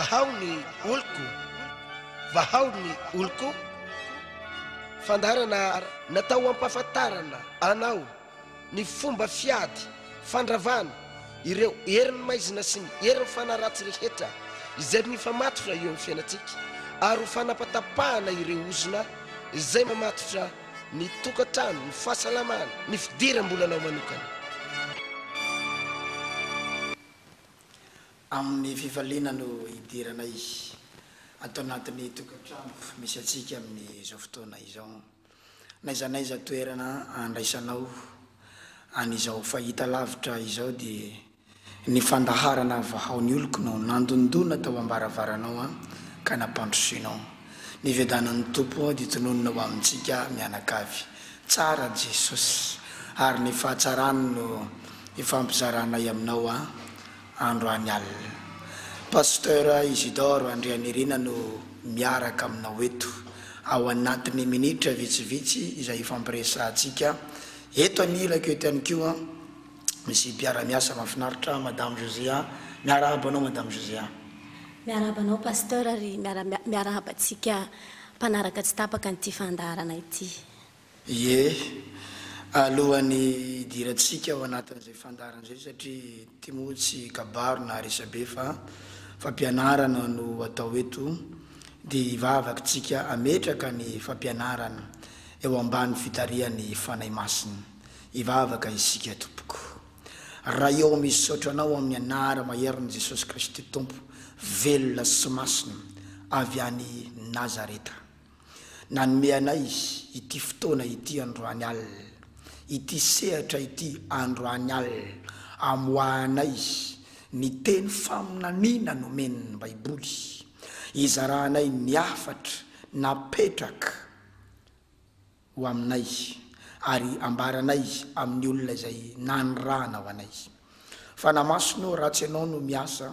vahaony oloko vahaony oloko fandarana natao ampahafantarana anao ny fomba fiady fandravana ireo heriny maizina sy ny heriny fanaratsy rehetra izay mifamatotra eo amin'ny fiainatsika ary fanapatapahana ireo ozona izay mamatotra ny tokantrano ny fahasalamana ny fidiram-bolanao manokana amin'ny fifaliana no idiranay atao anatin'ny tokantrano misy atsika amin'izao fotoana izao naizanaiza toerana andraisanao an'izao fahita lavitra izao dia ny fandaharana vahaony oloko no nandondona tao ambaravaranao ka nampandrosoinao ny vedanan'ny tompo dia tononona ho amintsika mianakavy tsara Jesosy ary ny fahatsarany no ifampizaranay aminao androany alina pasteur Isidore Andrianirina no miaraka aminao eto ao anatin'ny minitra vitsivitsy izay ifampiresantsika eto anilako eto ihany koa misy mpiara-miasa mahafinaritra madame Josia miarahabanao madame Josia miarahabanao pasteur ary miarahabantsika mpanaraka tsy tapaka nyity fandarana ity ye alohan'ny idirantsika ao anatin'izay fandarana zay satria timotsy kabaro na resabe fa fampianarana no atao eto dia ivavakytsika ametraka ny fampianarana eo ambany fitariany fanay masina ivavaka isika tompoko raha eo misy sotranao amin'ny anara maherin'i Jesosy Kristy tompo velona sy masina avy any Nazareta nanome anay ity fotoana ity androany alina ity sehatra ity androany alina amoahanay ny teny faminaniana nomen'ny baiboly izarahanay ny afatra napetraka ho aminay ary ambaranay amin'ny olona izay nanirahana ho anay fa namasonao raha tsy ianao no miasa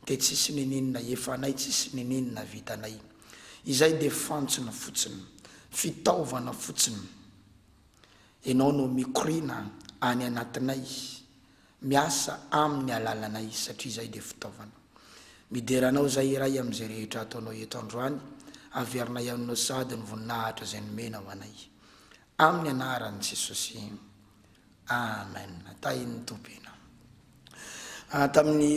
dia tsisy nininona efanay tsisy nininona vitanay izay dia fantsona fotsiny fitaovana fotsiny ianao no mikorina any anatinay miasa amin'ny alalanay satria izay dia fitaovana mideranao zay iray amin'izay rehetra ataonao eto androany averinay aminao sady ny voninahitra izay nomena ho anay amin'ny anaran'i Jesosy amen tahin'ny tompina tamin'ny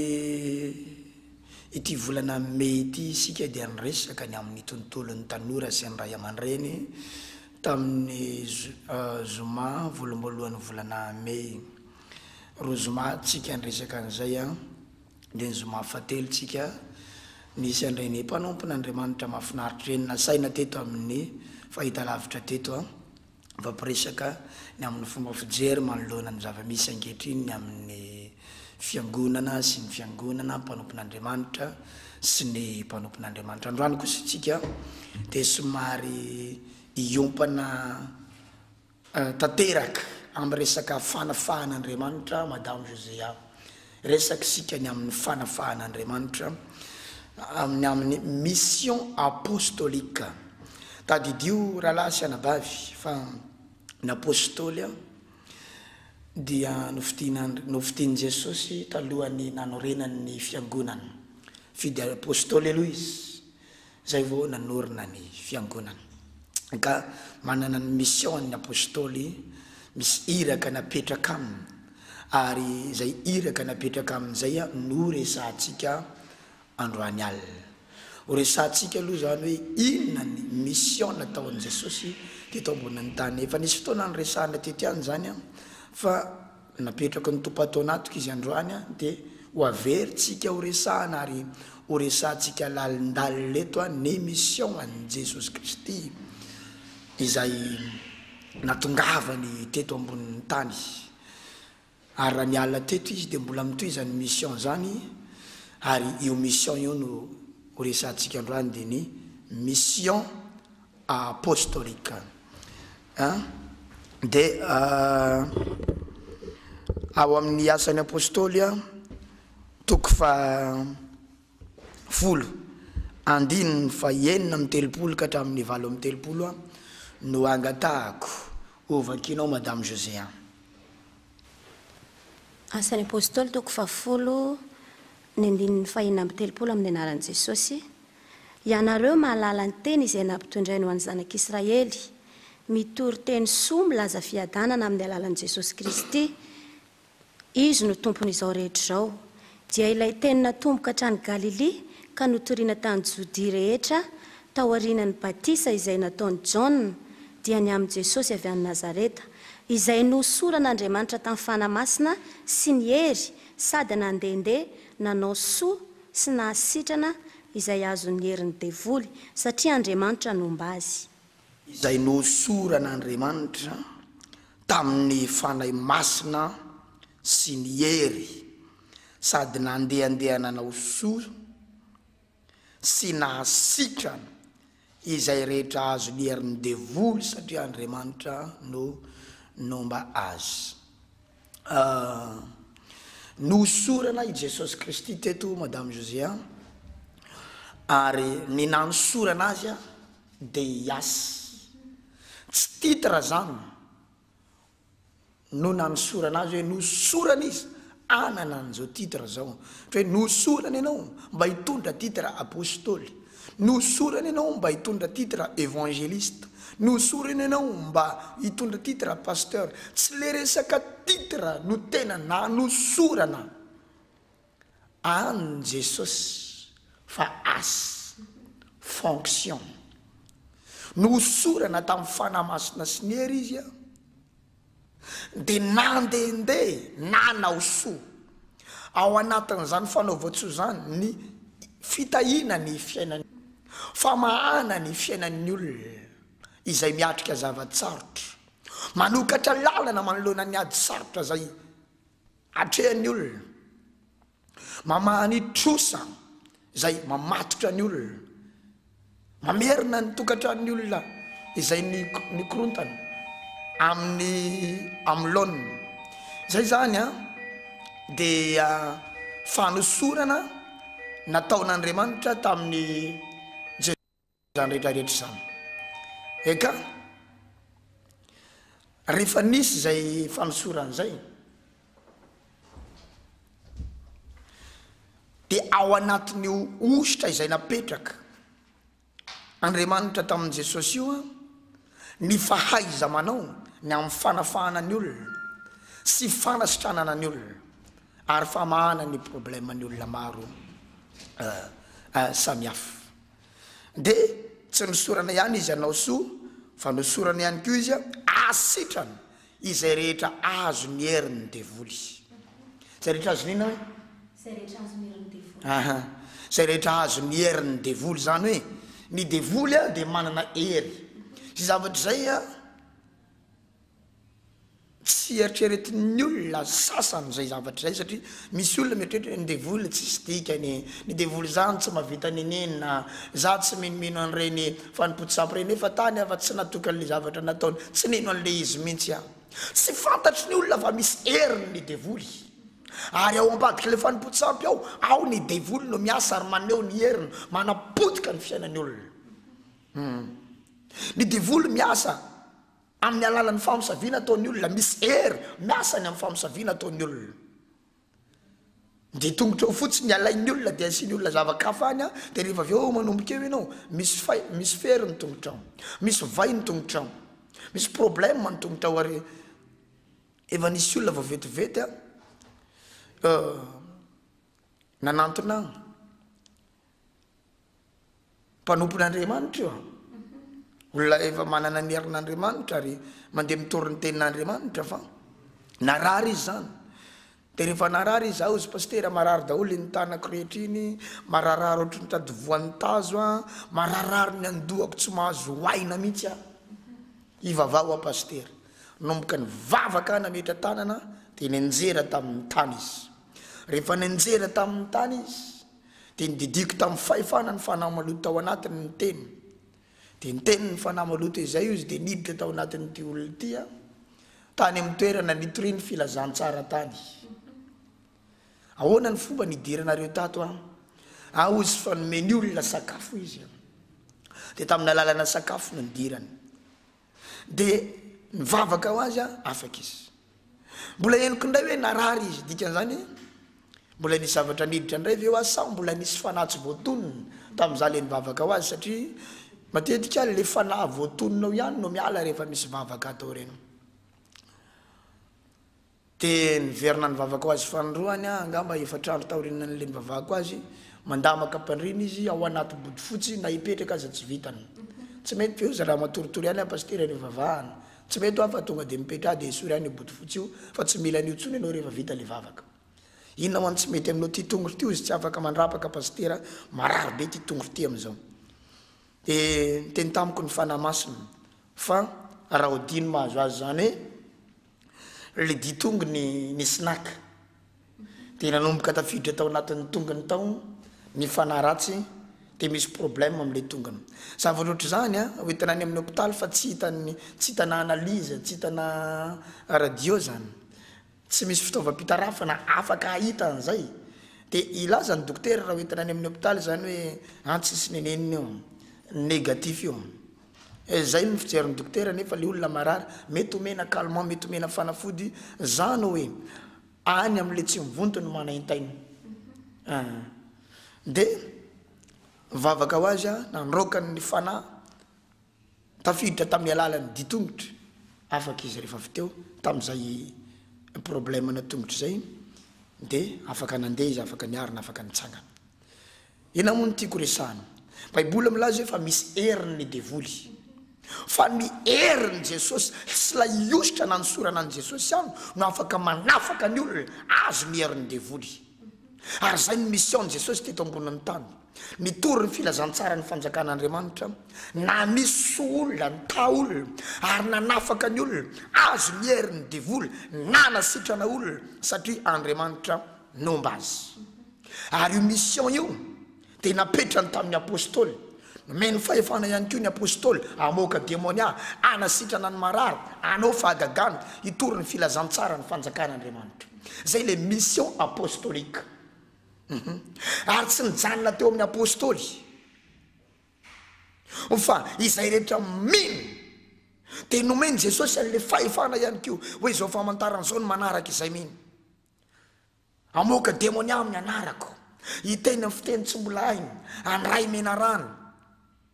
ity volana Mey ity isika dia niresaka ny amin'ny tontolon'ny tanora sy ny ray aman-dreny tamin'ny zoma voalohan'ny volana Mey ro zoma tsika niresaka an'izay dia ny zoma fahatelo tsika nisy andreny mpanompon'Andriamanitra mahafinaritra reny nasaina teto amin'ny fahita lavitra teto fampiresaka ny amin'ny fomba fijery manoloana ny zava-misy ankehitriny ny amin'ny fiangonana sy ny fiangonana mpanompon'Andriamanitra sy ny mpanompon'Andriamanitra androany kosa tsika dia somary iompana tanteraka amin'ny resaka fanafahan'Andriamanitra madame Josia resaka sika ny amin'ny fanafahan'Andriamanitra amin'ny mission apostolique tadidio rahalahy sy anabavy fa ny apôstôly dia nofitian'i Jesosy talohan'ny nanorenany fiangonana fidy apôstôly aloha izy zay vao nanorina ny fiangonana ka manana ny mission ny apôstôly misy iraka napetraka aminy ary zay iraka napetraka amin'izay no resantsika androany alina ho resantsika aloha zany hoe inona ny mission nataon'i Jesosy teto amboniny tany efa nisy fotoana ny resahana tetiany zany fa napetraka ny tompo atao anatiko izy androany dia ho averintsika ho resahana ary ho resantsika lalindalina eto ny mission an'i Jesosy Kristy izay natongavany teto ambonin'ny tany ary raha miala teto izy dia mbola mitoy zany mission zany ary io mission io no ho resantsika androany dia ny mission apostolique dia ao amin'ny asan'ny apôstôly toko fa 10 andininy fa 9 amin'ny 30 ka hatramin'ny 8 amin'ny 30 no angatahako ovakinao madame Josia asan'ny apôstôly toko fa 10 ny andininy fahina amby telopolo amin'ny anaran'i Jesosy. Ianareo mahalala ny teny izay nampitondrainy ho an'ny zanak'Israely, mitory teny soa milaza fiadanana amin'ny alalan'i Jesosy Kristy. Izy no tompon'izao rehetra izao. Dia ilay teny natomboka hatrany Galilea ka notoriana tany Jodia rehetra tao aorianan'ny batisa izay nataon'i Jaona, dia ny amin'i Jesosy avy any Nazareta, izay nosoran'Andriamanitra tamin'ny fanamasina sy ny hery, sady nandehandeha nanao soa sy nahasitrana izay azon'ny herin'ny devoly, satria Andriamanitra nomba azy. Izay nosoran'Andriamanitra tamin'ny fanahy masina sy ny hery, sady nandehandeha nanao soa sy nahasitrana izay rehetra azon'ny herin'ny devoly, satria Andriamanitra no nomba azy. Nosorana i Jesosy Kristy teto Madame Josia, ary ny nanosorana azy dia Iasy, tsy titra zany. No nanosorana azy hoe nosorana izy anana an'izao titra zao, hoe nosorana ianao mba hitondra titra apôstôly, nosorana ianao mba hitondra titra évangéliste, nosorana ianao mba hitondra titra pasteur. Tsy le resaka titra no tena nanosorana an Jesosy, fa asa, fonction. Nosorana tamin'ny fanamasina sy ny hery izy dia nandehandeha nanao soa ao anatin'izany fanaova-tsoa zany ny fitahina ny fiainany, famahana ny fiainan'ny olona izay miatrika zavatsarotra, manokatra lalana manoloana ny ady sarotra zay atrehan'ny olona, mamahany trosa zay mamatotra ny olona, mamerina ny tokantran'ny olona izay ny korontana amin'ny laoniny. Zay zany dia fanosorana nataon'Andriamanitra tamin'ny zany rehetrarehetra zany. Eka rehefa nisy zay fanosorana zay, dia ao anatin'ny ositra izay napetraka Andriamanitra tamin'i Jesosy io, ny fahaiza manao ny amin'ny fanafahana ny olona sy fanasitranana ny olona ary famahana ny problèman'ny olona maro samihafa. Dia tsy nosorana ihany izy anao soa, fa nosorana ihany koa izy asitrana izay rehetra azo ny herin'ny devoly. Zay rehetra azo nina hoe zay rehetra azo ny herin'ny devoly. Zay rehetra azo ny herin'ny devoly zany hoe ny devoly dia manana hery. Sy zavatra zay tsy eritreretin'ny olona sasany zay zavatra zay, satria misy olona mieritreritry ny devoly tsisy dikany, ny devoly zany tsy mahavita ninena, za tsy minomino an'ireny fanompotsapy reny, nefa tany afa tsy natokan'le zavatra nataony, tsy nino an'le izy mihitsy. Tsy fantatry ny olona fa misy heriny ny devoly, ary ao ambadika le fanompotsapy ao ny devoly no miasa ary maneho ny heriny, manapotika ny fiainan'ny olona. Ny devoly miasa amin'ny alalan'ny famosaviana ataon'ny olona, misy hery miasany amin'ny famosaviana ataon'ny olona. Dia tongotra ho fotsiny alain'ny olona dia asian'ny olona zavakafany, dia rehefa avy eo manomboka eo ianao misy fery ny tongotrao, misy vai ny tongotrao, misy problème ny tongotrao. Ary efa nisy olona vao vetivety nanantona mpanompon'Andriamanitra io, olona efa manana ny herin'Andriamanitra ary mandeha mitory ny tenin'Andriamanitra, fa narary izy zany. Dia rehefa narary izy, izy pastera marary daholo ny tanako rehetra iny, mararary ohatry ny tady voan'ny tazo, mararary ny andohako tsy mahazo hoaina mihitsy ivavao pastera. Nomboka ny vavaka nametra tanana dia nenjera tamin'ny tany izy. Rehefa nenjera tamin'ny tany izy dia nididiko tamin'ny fahefana ny fanahy maloto tao anatiny ny teny. Dia ny teny ny fanahy maloto izay izy dia niditra tao anatin'ity olona ity, tany amin'ny toerana nitoriny filazantsara tany. Ahoana ny fomba nidiranareo tato izy fa nomeny olona sakafo izy, dia tamin'ny alalana sakafo no nidirany. Dia nivavaka ho azy afaka izy. Mbola henoko indray hoe narary izy, dikan'izany mbola nisy zavatra niditra ndray ve asa mbola nisy fanatsy voatonona tamin'izah le nivavaka ho azy satria matetika le fanahy voatoninao ihany no miala rehefa misy vavaka atao reny de niverina nivavaka ho azy fanroany angamba efatrandro taorinan'le nivavaka ho azy mandamaka pandriny izy ao anaty body fotsy na ipetraka aza tsy vitany tsy mety eo za raha matoritory ihany apastera nivavahana tsy mety ho afa tonga de mipetra de esory ihany body fotsy io fa tsy mila an'io tsony ianao rehefa vita le vavaka inona hoany tsy mety aminao ty tongotro ty izy tsy afaka mandrapaka pastera marary be ty tongotro ty am'izao de teny tamiko ny fanahy masina fa raha odiny mahazo azy zany hoe le ditongony ny snack de nanomboka tafiditra tao anatin'ny tongony tao ny fanahy ratsy de misy problème am'le tongony zava-loatra zany hoentina any amin'ny hôpitaly fa tsy hitana analyse tsy hitana radio zany tsy misy fitaovam-pitarafana afaka ahita an'izay de ilaza ny dokotera raha hoentina any amin'ny hôpitaly zany hoe tsisy neneniny io négatif io zay ny fijerin'ny dokotera nefa le olona marary mety omena calmant mety omena fanafody zany hoe any am'le tsy mivontony manaintainy de vavaka ho azy nanrokany ny fanahy tafiditra tamin'ny alalan'ny ditongotra afaka izy rehefa avy teo tamin'izay problème na tongotra zay de afaka nandeha izy afaka niarina afaka nitsangana ina moa ny tiako resahana baiboly milaza hoe fa misy heriny ny devoly fa ny heriny jesosy sy la iositra nansorana an jesosy any no afaka manafaka ny olona azo ny heriny devoly ary zay ny mission jesosy teto amboniny tany nitory ny filazantsara ny fanjakan'Andriamanitra na misy olona ny ta olona ary nanafaka ny olona azo ny heriny devoly na nasitrana olona satria Andriamanitra nomba azy ary io mission io de napetrany tamin'ny apôstôly nomeny fahefana ihany koa ny apôstôly amoaka démonia anasitrana ny marary anao fahagagana hitory ny filazantsara ny fanjakan'Andriamanitra zay le mission apostolique ary tsy nijanona teo amin'ny apôstôly fa izay rehetra mino de nomeny jesosy an'le fahefana ihany koa hoe izao famantarana zao ny manaraka izay mino amoaka démonia amin'ny anarako hiteny amin'ny fiteny tsy mbola hainy andray mena rano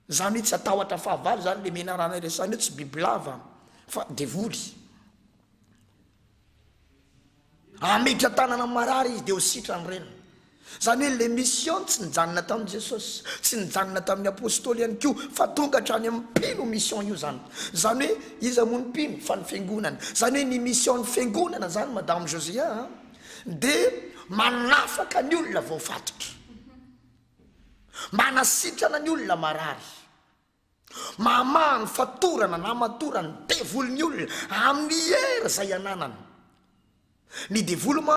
zany hoe tsy atahotra fahavalo zany le mena rano resany hoe tsy bibilava fa devoly ametra tanana marary izy de ho sitrany reny zany hoe le mission tsy nijanona tamin'i jesosy tsy nijanona tamin'ny apôstôly ihany koa fa tonga hatrany amin'ny mpino mission io zany hoe iza moa ny mpino fa ny fiangonana zany hoe ny mission ny fiangonana zany madame Josia de manafaka ny olona voafatotra manasitrana ny olona marary mamahany fatorana na matorany devoly ny olona amin'ny hery zay ananana ny devoly